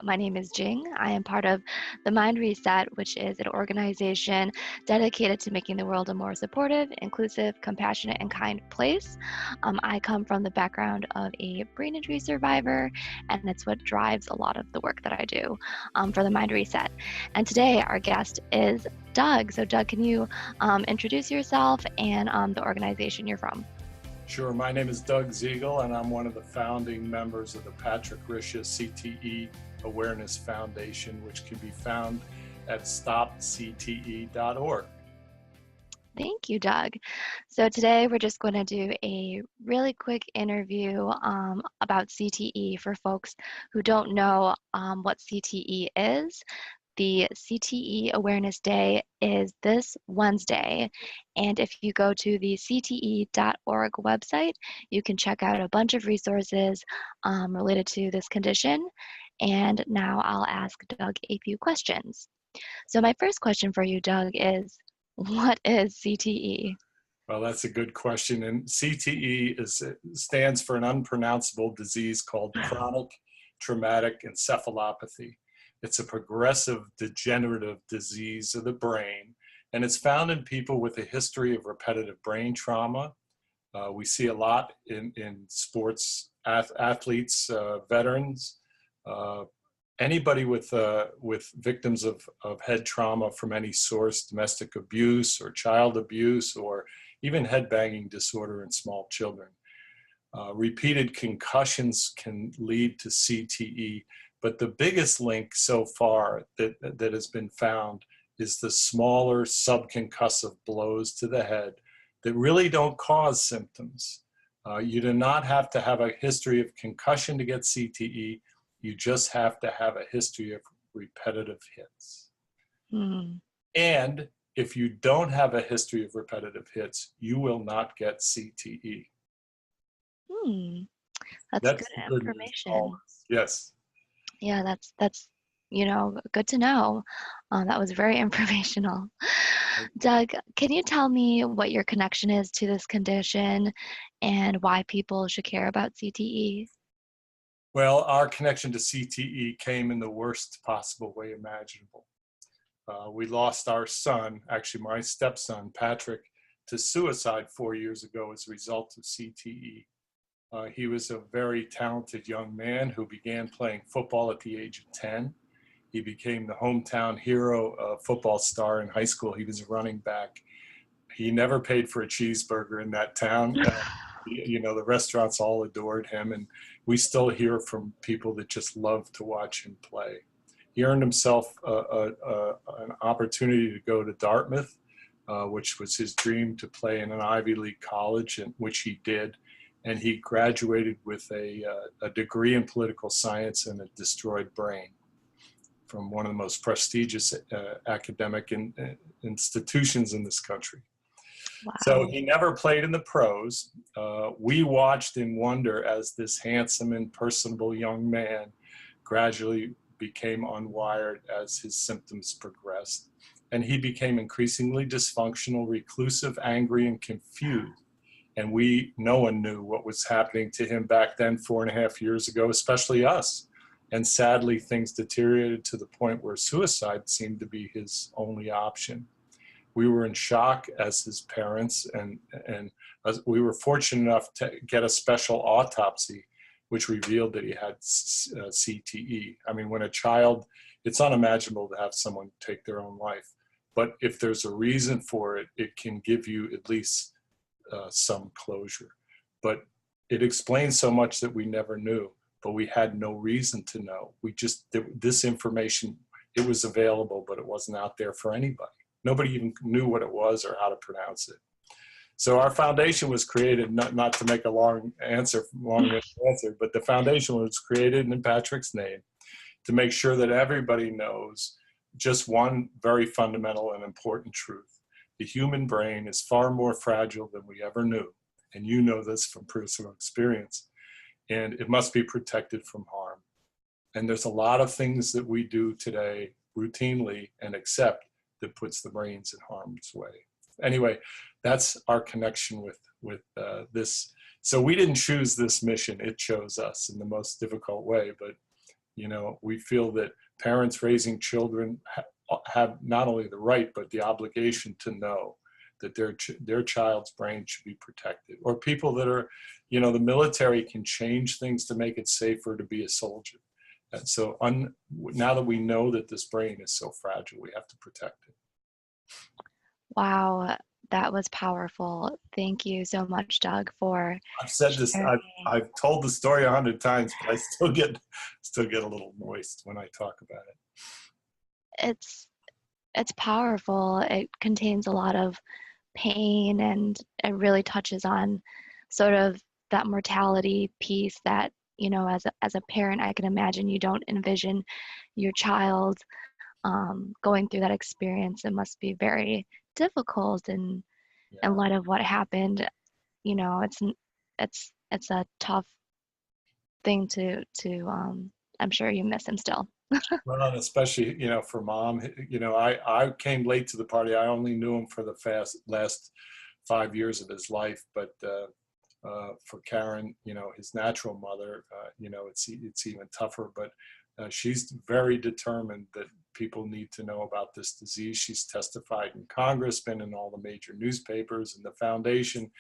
My name is Jing. I am part of the MindReset, which is an organization dedicated to making the world a more supportive, inclusive, compassionate, and kind place. I come from the background of a brain injury survivor, and it's what drives a lot of the work that I do for the MindReset. And today, our guest is Doug. So, Doug, can you introduce yourself and the organization you're from? Sure. My name is Doug Zegel, and I'm one of the founding members of the Risha CTE Awareness Foundation, which can be found at stopcte.org. Thank you, Doug. So today we're just going to do a really quick interview about CTE for folks who don't know what CTE is. The CTE Awareness Day is this Wednesday, and if you go to the CTE.org website, you can check out a bunch of resources related to this condition. And now I'll ask Doug a few questions. So my first question for you, Doug, is what is CTE? Well, that's a good question. And CTE stands for an unpronounceable disease called chronic traumatic encephalopathy. It's a progressive degenerative disease of the brain, and it's found in people with a history of repetitive brain trauma. We see a lot in sports athletes, veterans, anybody with victims of head trauma from any source, domestic abuse or child abuse, or even head banging disorder in small children. Repeated concussions can lead to CTE. But the biggest link so far that has been found is the smaller subconcussive blows to the head that really don't cause symptoms. You do not have to have a history of concussion to get CTE. You just have to have a history of repetitive hits. And if you don't have a history of repetitive hits, you will not get CTE. That's good information. Yes. Yeah, that's good to know. That was very informational. Doug, can you tell me what your connection is to this condition and why people should care about CTE? Well, our connection to CTE came in the worst possible way imaginable. We lost our son, actually my stepson, Patrick, to suicide 4 years ago as a result of CTE. He was a very talented young man who began playing football at the age of 10. He became the hometown hero football star in high school. He was a running back. He never paid for a cheeseburger in that town. The restaurants all adored him, and we still hear from people that just love to watch him play. He earned himself an opportunity to go to Dartmouth, which was his dream, to play in an Ivy League college, which he did. And he graduated with a degree in political science and a destroyed brain from one of the most prestigious academic institutions in this country. Wow. So he never played in the pros. We watched in wonder as this handsome and personable young man gradually became unwired as his symptoms progressed. And he became increasingly dysfunctional, reclusive, angry, and confused. And no one knew what was happening to him back then, 4.5 years ago, especially us. And sadly, things deteriorated to the point where suicide seemed to be his only option. We were in shock as his parents, and we were fortunate enough to get a special autopsy, which revealed that he had CTE. I mean, when a child, it's unimaginable to have someone take their own life. But if there's a reason for it, it can give you at least some closure. But it explains so much that we never knew, but we had no reason to know. This information, it was available, but it wasn't out there for anybody. Nobody even knew what it was or how to pronounce it. So our foundation was created, not to make a long answer, but the foundation was created in Patrick's name to make sure that everybody knows just one very fundamental and important truth. The human brain is far more fragile than we ever knew. And you know this from personal experience. And it must be protected from harm. And there's a lot of things that we do today routinely and accept that puts the brains in harm's way. Anyway, that's our connection with this. So we didn't choose this mission. It chose us in the most difficult way. But You know, we feel that parents raising children have not only the right, but the obligation to know that their child's brain should be protected. Or people that are, you know, the military can change things to make it safer to be a soldier. And so now that we know that this brain is so fragile, we have to protect it. Wow, that was powerful. Thank you so much, Doug, for I've said this, sharing. I've told the story 100 times, but I still get a little moist when I talk about it. It's powerful. It contains a lot of pain, and it really touches on sort of that mortality piece that, you know, as a parent, I can imagine you don't envision your child going through that experience. It must be very difficult, and in Yeah. light of what happened, you know, it's a tough thing to I'm sure you miss him still. Well, and especially, you know, for mom, you know, I came late to the party. I only knew him for the last 5 years of his life, but for Karen, you know, his natural mother, you know, it's even tougher, but she's very determined that people need to know about this disease. She's testified in Congress, been in all the major newspapers, and the foundation,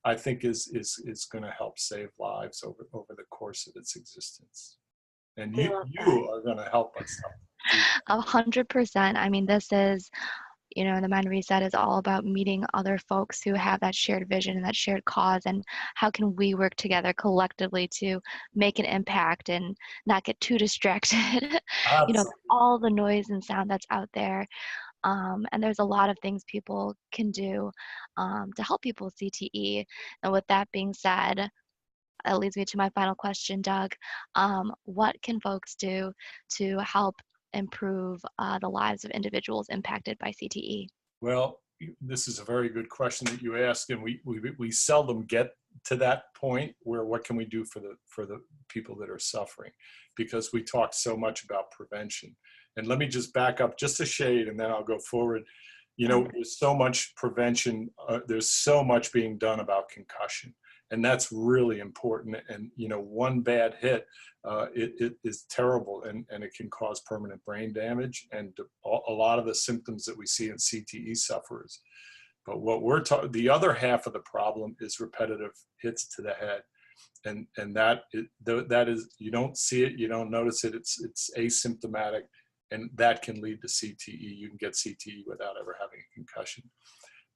I think, is going to help save lives over the course of its existence. And We love that. you are going to help us do that. 100%. I mean, this is, you know, the Mind Reset is all about meeting other folks who have that shared vision and that shared cause, and how can we work together collectively to make an impact and not get too distracted. You know, Absolutely. all the noise and sound that's out there. And there's a lot of things people can do to help people with CTE. And with that being said, that leads me to my final question, Doug. What can folks do to help improve the lives of individuals impacted by CTE? Well, this is a very good question that you ask, and we seldom get to that point where what can we do for the people that are suffering, because we talk so much about prevention. And let me just back up just a shade, and then I'll go forward. You know, there's so much prevention. There's so much being done about concussion, and that's really important. And you know, one bad hit, it is terrible, and it can cause permanent brain damage and a lot of the symptoms that we see in CTE sufferers. But what the other half of the problem is repetitive hits to the head, and that is, you don't see it, you don't notice it. It's asymptomatic, and that can lead to CTE. You can get CTE without ever having a concussion.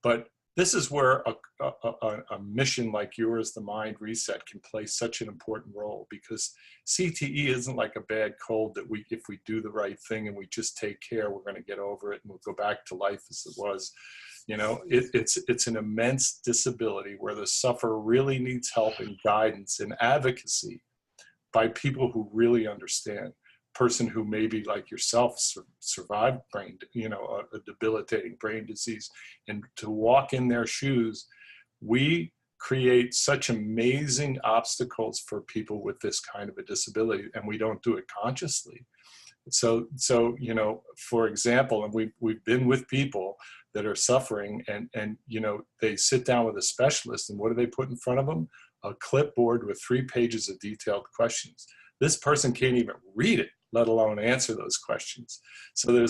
But this is where a mission like yours, the Mind Reset, can play such an important role, because CTE isn't like a bad cold that if we do the right thing and we just take care, we're going to get over it and we'll go back to life as it was. You know, it's an immense disability where the sufferer really needs help and guidance and advocacy by people who really understand. Person who maybe like yourself survived a debilitating brain disease, and to walk in their shoes, we create such amazing obstacles for people with this kind of a disability, and we don't do it consciously. So you know, for example, and we've been with people that are suffering, and you know, they sit down with a specialist, and what do they put in front of them? A clipboard with 3 pages of detailed questions. This person can't even read it, let alone answer those questions. So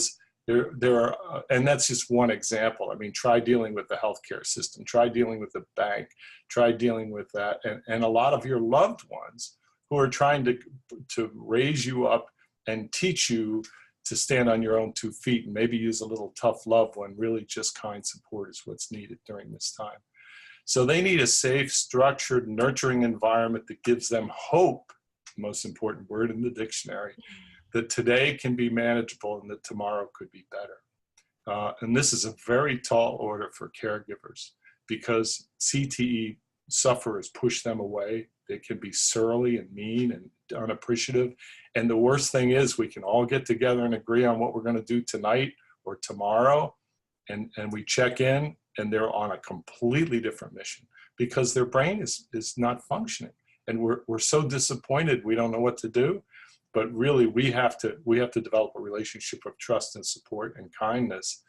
there are, and that's just one example. I mean, try dealing with the healthcare system, try dealing with the bank, try dealing with that, and a lot of your loved ones who are trying to raise you up and teach you to stand on your own 2 feet, and maybe use a little tough love when really just kind support is what's needed during this time. So they need a safe, structured, nurturing environment that gives them hope, the most important word in the dictionary, that today can be manageable and that tomorrow could be better. And this is a very tall order for caregivers, because CTE sufferers push them away. They can be surly and mean and unappreciative. And the worst thing is, we can all get together and agree on what we're going to do tonight or tomorrow, and we check in, and they're on a completely different mission because their brain is not functioning. And we're so disappointed, we don't know what to do. But really, we have to develop a relationship of trust and support and kindness,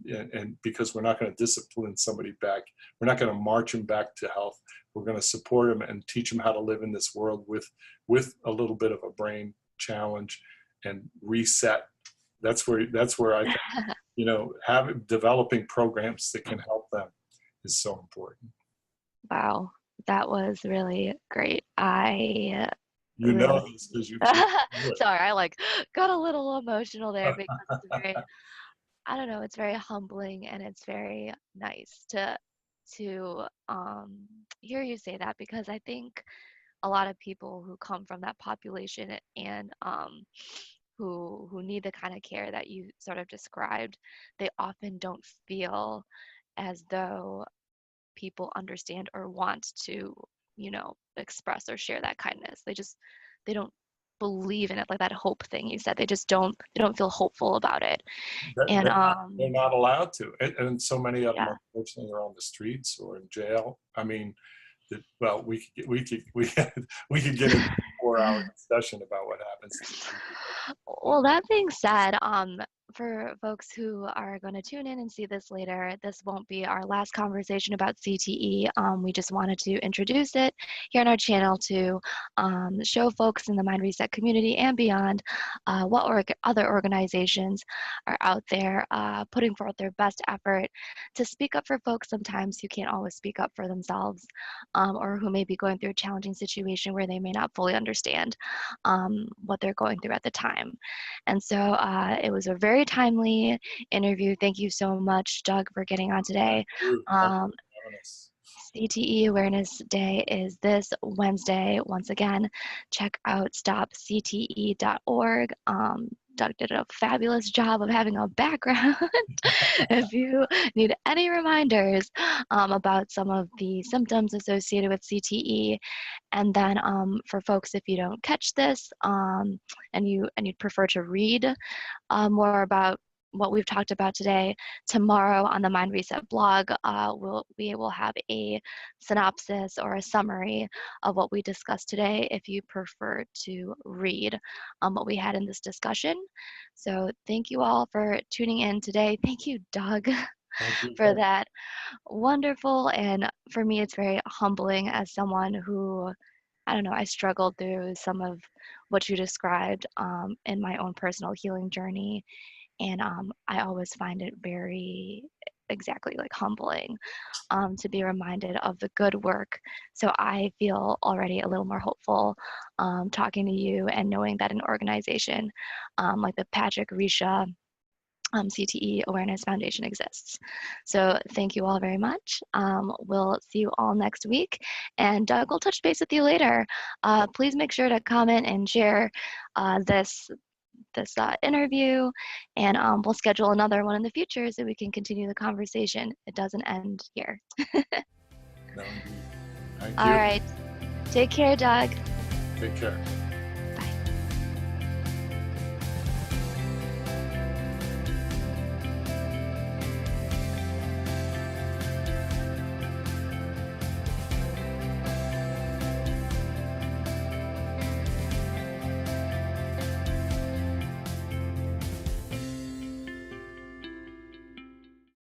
and because we're not going to discipline somebody back, we're not going to march them back to health. We're going to support them and teach them how to live in this world with a little bit of a brain challenge and reset. That's where I think, developing programs that can help them is so important. Wow, that was really great. You know Really, this because you do it. sorry, I got a little emotional there because it's very, I don't know, it's very humbling and it's very nice to hear you say that, because I think a lot of people who come from that population and who need the kind of care that you sort of described, they often don't feel as though people understand or want to, express or share that kindness. They don't believe in it, like that hope thing you said. They don't feel hopeful about it. And They're not allowed to, and so many of them, yeah. unfortunately, are on the streets or in jail. I mean, well, we could get into a 4-hour discussion about what happens. Well, that being said, for folks who are going to tune in and see this later, this won't be our last conversation about CTE. We just wanted to introduce it here on our channel to show folks in the MindReset community and beyond what other organizations are out there putting forth their best effort to speak up for folks sometimes who can't always speak up for themselves, or who may be going through a challenging situation where they may not fully understand what they're going through at the time. And so it was a very timely interview. Thank you so much, Doug, for getting on today. CTE Awareness Day is this Wednesday. Once again, check out stopcte.org. Doug did a fabulous job of having a background. If you need any reminders about some of the symptoms associated with CTE, and then for folks, if you don't catch this and you'd prefer to read more about what we've talked about today, tomorrow on the MindReset blog, we will have a synopsis or a summary of what we discussed today if you prefer to read what we had in this discussion. So thank you all for tuning in today. Thank you, Doug, for that. Wonderful. And for me, it's very humbling as someone who, I don't know, I struggled through some of what you described in my own personal healing journey. And I always find it very, exactly, like humbling to be reminded of the good work. So I feel already a little more hopeful talking to you and knowing that an organization like the Patrick Risha CTE Awareness Foundation exists. So thank you all very much. We'll see you all next week. And Doug will touch base with you later. Please make sure to comment and share this interview, and we'll schedule another one in the future so we can continue the conversation. It doesn't end here. No, thank you. All right. Take care, Doug. Take care.